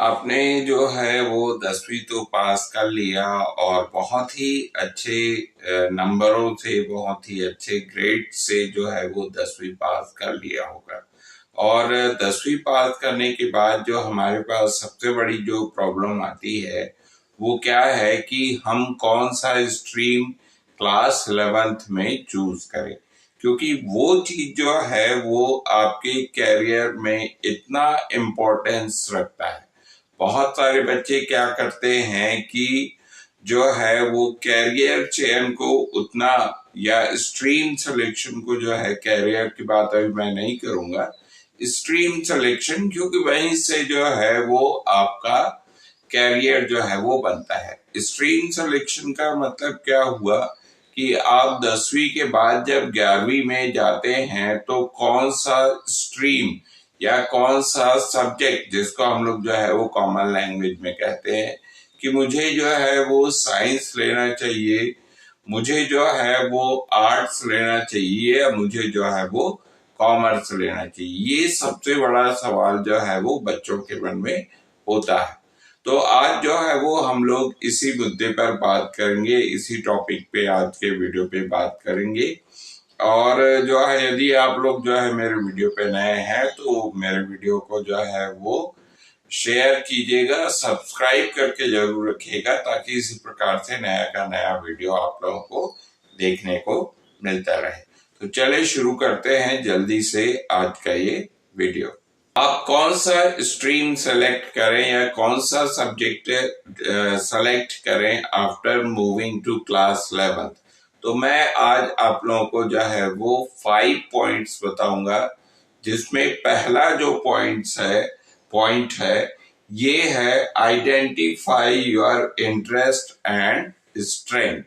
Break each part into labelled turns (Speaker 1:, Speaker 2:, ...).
Speaker 1: आपने जो है वो 10वीं तो पास कर लिया और बहुत ही अच्छे नंबरों से, बहुत ही अच्छे ग्रेड से जो है वो 10वीं पास कर लिया होगा। और 10वीं पास करने के बाद जो हमारे पास सबसे बड़ी जो प्रॉब्लम आती है वो क्या है कि हम कौन सा स्ट्रीम क्लास 11th में चूज करें, क्योंकि वो चीज जो है वो आपके कैरियर में इतना इम्पोर्टेंस रखता है। बहुत सारे बच्चे क्या करते हैं कि जो है वो कैरियर चयन को उतना, या स्ट्रीम सिलेक्शन को, जो है कैरियर की बात अभी मैं नहीं करूंगा, स्ट्रीम सिलेक्शन, क्योंकि वहीं से जो है वो आपका कैरियर जो है वो बनता है। स्ट्रीम सिलेक्शन का मतलब क्या हुआ कि आप 10वीं के बाद जब 11वीं में जाते हैं तो कौन सा स्ट्रीम या कौन सा सब्जेक्ट, जिसको हम लोग जो है वो कॉमन लैंग्वेज में कहते हैं कि मुझे जो है वो साइंस लेना चाहिए, मुझे जो है वो आर्ट्स लेना चाहिए, या मुझे जो है वो कॉमर्स लेना चाहिए। ये सबसे बड़ा सवाल जो है वो बच्चों के मन में होता है। तो आज जो है वो हम लोग इसी मुद्दे पर बात करेंगे, इसी टॉपिक पे आज के वीडियो पे बात करेंगे। और जो है यदि आप लोग जो है मेरे वीडियो पे नए हैं तो मेरे वीडियो को जो है वो शेयर कीजिएगा, सब्सक्राइब करके जरूर रखिएगा, ताकि इसी प्रकार से नया का नया वीडियो आप लोगों को देखने को मिलता रहे। तो चले शुरू करते हैं जल्दी से आज का ये वीडियो। आप कौन सा स्ट्रीम सेलेक्ट करें या कौन सा सब्जेक्ट सेलेक्ट करें after moving to class 11th, तो मैं आज आप लोगों को जो है वो 5 पॉइंट्स बताऊंगा, जिसमें पहला जो पॉइंट है ये है identify your interest and strength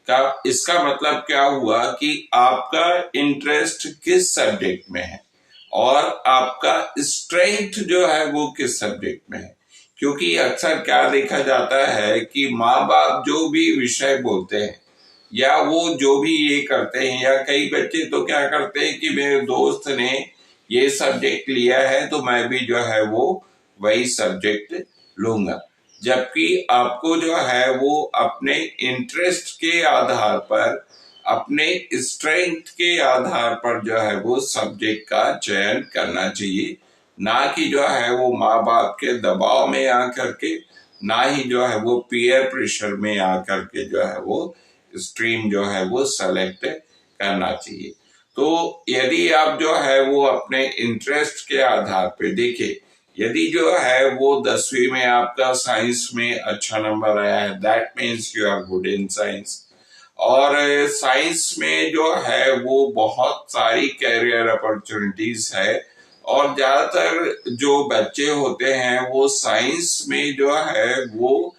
Speaker 1: का। इसका मतलब क्या हुआ कि आपका इंटरेस्ट किस सब्जेक्ट में है और आपका स्ट्रेंथ जो है वो किस सब्जेक्ट में है। क्योंकि अक्सर क्या देखा जाता है कि माँ बाप जो भी विषय बोलते हैं या वो जो भी ये करते हैं, या कई बच्चे तो क्या करते हैं कि मेरे दोस्त ने ये सब्जेक्ट लिया है तो मैं भी जो है वो वही सब्जेक्ट लूंगा, जबकि आपको जो है वो अपने इंटरेस्ट के आधार पर, अपने स्ट्रेंथ के आधार पर जो है वो सब्जेक्ट का चयन करना चाहिए, ना कि जो है वो माँ बाप के दबाव में आकर के, ना ही जो है वो पीयर प्रेशर में आकर के जो है वो स्ट्रीम जो है वो सेलेक्ट करना चाहिए। तो यदि आप जो है वो अपने इंटरेस्ट के आधार पे देखिए, यदि जो है वो 10वीं में आपका साइंस में अच्छा नंबर आया है, that means you are good in science. और साइंस में जो है वो बहुत सारी कैरियर अपॉर्चुनिटीज है, और ज्यादातर जो बच्चे होते हैं वो साइंस में जो है वो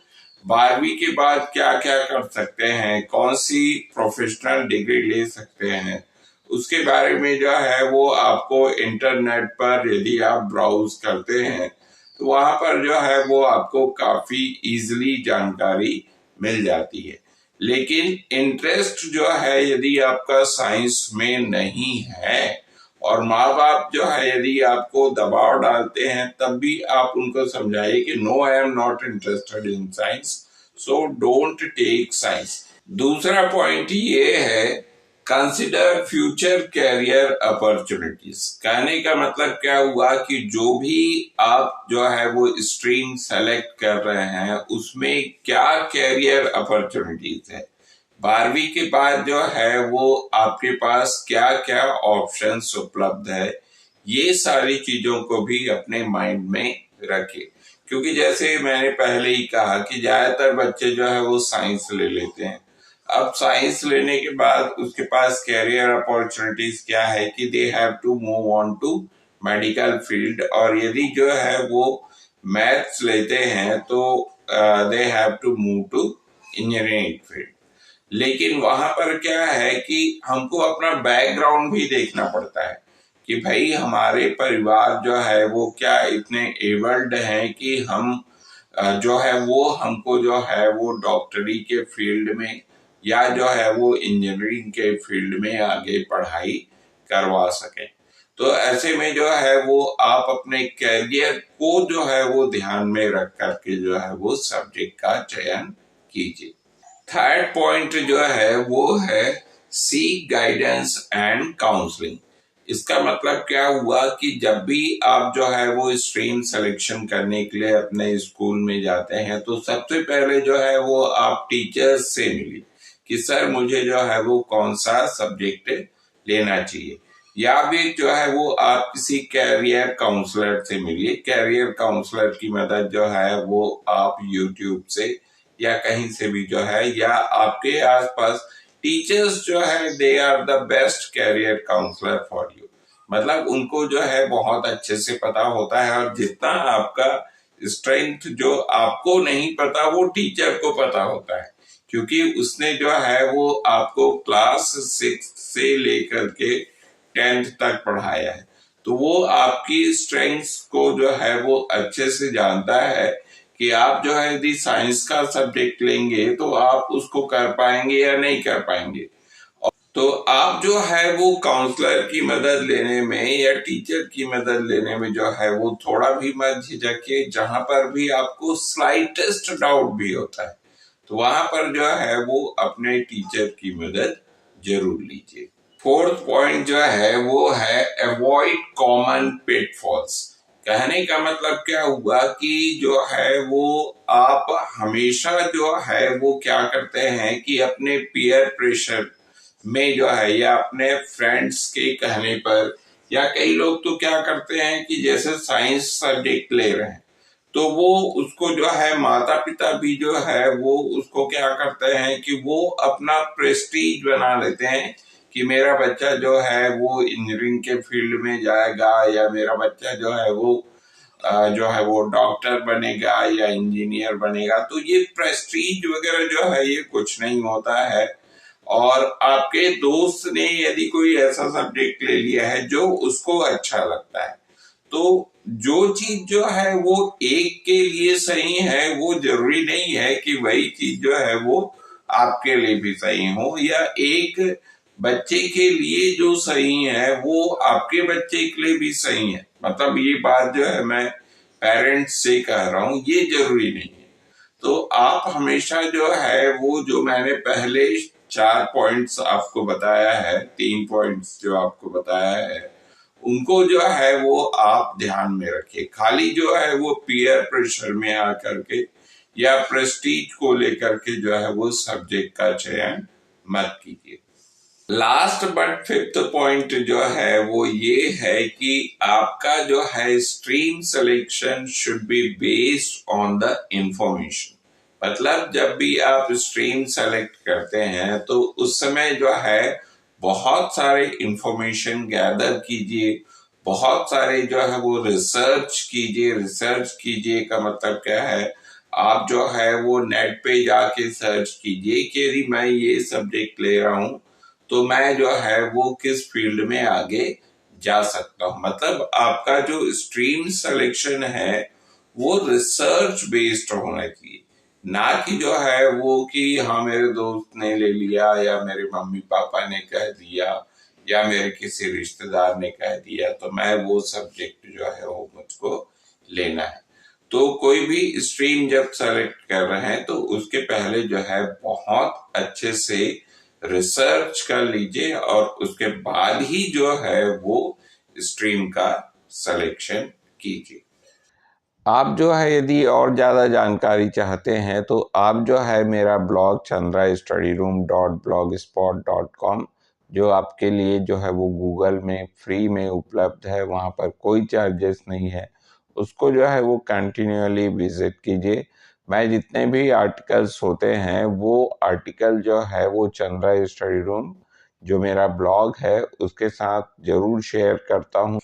Speaker 1: 12वीं के बाद क्या क्या कर सकते हैं, कौन सी प्रोफेशनल डिग्री ले सकते हैं, उसके बारे में जो है वो आपको इंटरनेट पर यदि आप ब्राउज करते हैं तो वहां पर जो है वो आपको काफी इजीली जानकारी मिल जाती है। लेकिन इंटरेस्ट जो है यदि आपका साइंस में नहीं है, और माँ बाप जो है यदि आपको दबाव डालते हैं, तब भी आप उनको समझाइए कि no, I am not interested in science, so don't take science. दूसरा पॉइंट ये है, कंसिडर फ्यूचर कैरियर अपॉर्चुनिटीज। कहने का मतलब क्या हुआ कि जो भी आप जो है वो स्ट्रीम सेलेक्ट कर रहे हैं उसमें क्या कैरियर अपॉर्चुनिटीज है, 12वीं के बाद जो है वो आपके पास क्या क्या ऑप्शंस उपलब्ध है, ये सारी चीजों को भी अपने माइंड में रखिए। क्योंकि जैसे मैंने पहले ही कहा कि ज्यादातर बच्चे जो है वो साइंस ले लेते हैं। अब साइंस लेने के बाद उसके पास कैरियर अपॉर्चुनिटीज क्या है कि they have to move on to medical field, और यदि जो है वो मैथ्स लेते हैं तो they have to move to engineering field. लेकिन वहां पर क्या है कि हमको अपना बैकग्राउंड भी देखना पड़ता है कि भाई हमारे परिवार जो है वो क्या इतने एबल्ड हैं कि हम जो है वो हमको जो है वो डॉक्टरी के फील्ड में या जो है वो इंजीनियरिंग के फील्ड में आगे पढ़ाई करवा सके। तो ऐसे में जो है वो आप अपने कैरियर को जो है वो ध्यान में रख करके जो है वो सब्जेक्ट का चयन कीजिए। थर्ड पॉइंट जो है वो है सीक गाइडेंस एंड काउंसलिंग। इसका मतलब क्या हुआ कि जब भी आप जो है वो स्ट्रीम सिलेक्शन करने के लिए अपने स्कूल में जाते हैं तो सबसे पहले जो है वो आप टीचर्स से मिलिए कि सर मुझे जो है वो कौन सा सब्जेक्ट लेना चाहिए, या भी जो है वो आप किसी कैरियर काउंसलर से मिलिए। कैरियर काउंसलर की मदद जो है वो आप यूट्यूब से या कहीं से भी जो है, या आपके आसपास टीचर्स जो है they are the best career counsellor for you. मतलब उनको जो है बहुत अच्छे से पता होता है, और जितना आपका स्ट्रेंथ जो आपको नहीं पता वो टीचर को पता होता है, क्योंकि उसने जो है वो आपको क्लास 6 से लेकर के 10th तक पढ़ाया है। तो वो आपकी स्ट्रेंथ्स को जो है वो अच्छे से जानता है कि आप जो है यदि साइंस का सब्जेक्ट लेंगे तो आप उसको कर पाएंगे या नहीं कर पाएंगे। तो आप जो है वो काउंसलर की मदद लेने में या टीचर की मदद लेने में जो है वो थोड़ा भी मत झिझकिए। जहां पर भी आपको स्लाइटेस्ट डाउट भी होता है तो वहां पर जो है वो अपने टीचर की मदद जरूर लीजिए। फोर्थ पॉइंट जो है वो है अवॉइड कॉमन पिटफॉल्स। कहने का मतलब क्या हुआ कि जो है वो आप हमेशा जो है वो क्या करते हैं कि अपने पीयर प्रेशर में जो है या अपने फ्रेंड्स के कहने पर, या कई लोग तो क्या करते हैं कि जैसे साइंस सब्जेक्ट ले रहे हैं तो वो उसको जो है माता पिता भी जो है वो उसको क्या करते हैं कि वो अपना प्रेस्टीज बना लेते हैं कि मेरा बच्चा जो है वो इंजीनियरिंग के फील्ड में जाएगा, या मेरा बच्चा जो है वो जो है वो डॉक्टर बनेगा या इंजीनियर बनेगा। तो ये प्रेस्टीज वगैरह जो है ये कुछ नहीं होता है। और आपके दोस्त ने यदि कोई ऐसा सब्जेक्ट ले लिया है जो उसको अच्छा लगता है, तो जो चीज जो है वो एक के लिए सही है वो जरूरी नहीं है कि वही चीज जो है वो आपके लिए भी सही हो, या एक बच्चे के लिए जो सही है वो आपके बच्चे के लिए भी सही है। मतलब ये बात जो है मैं पेरेंट्स से कह रहा हूं, ये जरूरी नहीं है। तो आप हमेशा जो है वो जो मैंने पहले 4 पॉइंट्स आपको बताया है, 3 पॉइंट्स जो आपको बताया है, उनको जो है वो आप ध्यान में रखिए। खाली जो है वो पीयर प्रेशर में आकर के या प्रेस्टीज को लेकर के जो है वो सब्जेक्ट का चयन मत कीजिए। लास्ट बट फिफ्थ पॉइंट जो है वो ये है कि आपका जो है stream selection should be based on the information. मतलब जब भी आप स्ट्रीम सेलेक्ट करते हैं तो उस समय जो है बहुत सारे इंफॉर्मेशन गैदर कीजिए, बहुत सारे जो है वो रिसर्च कीजिए। रिसर्च कीजिए का मतलब क्या है, आप जो है वो नेट पे जाके सर्च कीजिए कि यदि मैं ये सब्जेक्ट ले रहा हूं तो मैं जो है वो किस फील्ड में आगे जा सकता हूं। मतलब आपका जो स्ट्रीम सिलेक्शन है वो रिसर्च बेस्ड होना चाहिए, ना कि जो है वो कि हाँ मेरे दोस्त ने ले लिया या मेरे मम्मी पापा ने कह दिया या मेरे किसी रिश्तेदार ने कह दिया तो मैं वो सब्जेक्ट जो है वो मुझको लेना है। तो कोई भी स्ट्रीम जब सेलेक्ट कर रहे हैं तो उसके पहले जो है बहुत अच्छे से रिसर्च कर लीजिए और उसके बाद ही जो है वो स्ट्रीम का सिलेक्शन कीजिए। आप जो है यदि और ज़्यादा जानकारी चाहते हैं तो आप जो है मेरा ब्लॉग chandrastudyroom.blogspot.com, जो आपके लिए जो है वो गूगल में फ्री में उपलब्ध है, वहाँ पर कोई चार्जेस नहीं है, उसको जो है वो कंटिन्यूअली विजिट कीजिए। मैं जितने भी आर्टिकल्स होते हैं वो आर्टिकल जो है वो चंद्रा स्टडी रूम जो मेरा ब्लॉग है उसके साथ जरूर शेयर करता हूँ।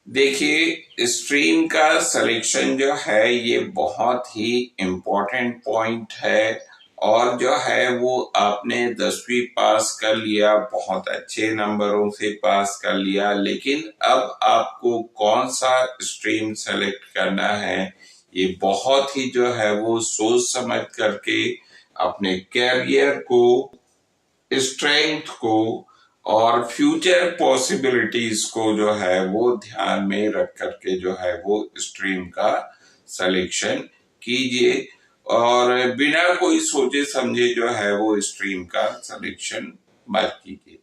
Speaker 1: देखिए स्ट्रीम का सिलेक्शन जो है ये बहुत ही इम्पोर्टेंट पॉइंट है, और जो है वो आपने 10वीं पास कर लिया, बहुत अच्छे नंबरों से पास कर लिया, लेकिन अब आपको कौन सा स्ट्रीम सेलेक्ट करना है ये बहुत ही जो है वो सोच समझ करके अपने कैरियर को, स्ट्रेंथ को और फ्यूचर पॉसिबिलिटीज को जो है वो ध्यान में रख करके जो है वो स्ट्रीम का सिलेक्शन कीजिए और बिना कोई सोचे समझे जो है वो स्ट्रीम का सिलेक्शन मत कीजिए।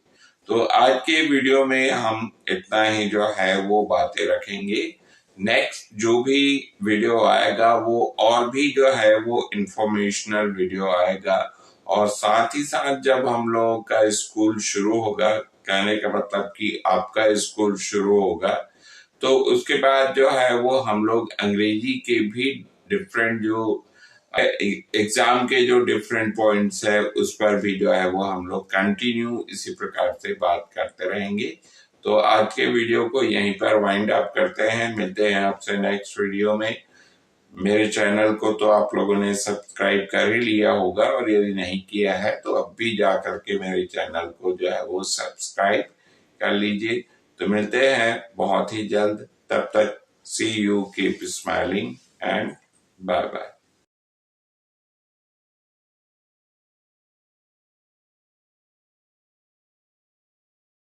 Speaker 1: तो आज के वीडियो में हम इतना ही जो है वो बातें रखेंगे। नेक्स्ट जो भी वीडियो आएगा वो और भी जो है वो इंफॉर्मेशनल वीडियो आएगा और साथ ही साथ जब हम लोगों का स्कूल शुरू होगा, कहने का मतलब कि आपका स्कूल शुरू होगा, तो उसके बाद जो है वो हम लोग अंग्रेजी के भी डिफरेंट जो एग्जाम के जो डिफरेंट पॉइंट्स है उस पर भी जो है वो हम लोग कंटिन्यू इसी प्रकार से बात करते रहेंगे। तो आज के वीडियो को यहीं पर वाइंड अप करते हैं, मिलते हैं आपसे नेक्स्ट वीडियो में। मेरे चैनल को तो आप लोगों ने सब्सक्राइब कर ही लिया होगा और यदि नहीं किया है तो अब भी जा करके मेरे चैनल को जो है वो सब्सक्राइब कर लीजिए। तो मिलते हैं बहुत ही जल्द, तब तक see you, keep smiling and bye bye.